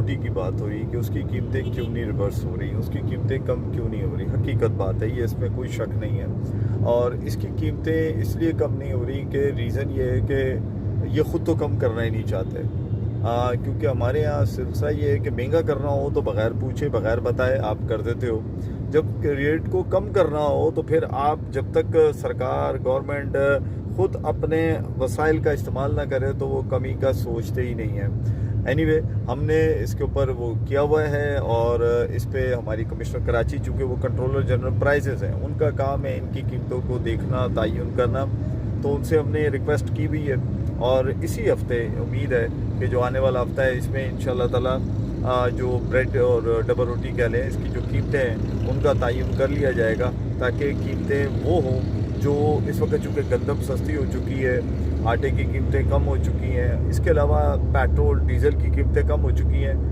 रोटी की बात हो रही है कि उसकी कीमतें क्यों नहीं रिवर्स हो रही, उसकी कीमतें कम क्यों नहीं हो रही। हकीकत बात है ये, इसमें कोई शक नहीं है। और इसकी कीमतें इसलिए कम नहीं हो रही कि रीज़न ये है कि ये ख़ुद तो कम करना ही नहीं चाहते। क्योंकि हमारे यहाँ सिलसिला ये है कि महंगा करना हो तो बग़ैर पूछे बग़ैर बताए आप कर देते हो। जब रेट को कम करना हो तो फिर आप जब तक सरकार गवर्नमेंट ख़ुद अपने वसाइल का इस्तेमाल ना करे तो वो कमी का सोचते ही नहीं है। एनीवे, हमने इसके ऊपर वो किया हुआ है और इस पे हमारी कमिश्नर कराची, चूँकि वो कंट्रोलर जनरल प्राइसेस हैं, उनका काम है इनकी कीमतों को देखना, तयन करना। तो उनसे हमने रिक्वेस्ट की हुई है और इसी हफ्ते उम्मीद है कि जो आने वाला हफ्ता है इसमें इंशाल्लाह ताला जो ब्रेड और डबल रोटी कह लें, इसकी जो कीमतें हैं उनका तयन कर लिया जाएगा, ताकि कीमतें वो हों जो इस वक्त, चूँकि गंदम सस्ती हो चुकी है, आटे की कीमतें कम हो चुकी हैं, इसके अलावा पेट्रोल डीज़ल की कीमतें कम हो चुकी हैं।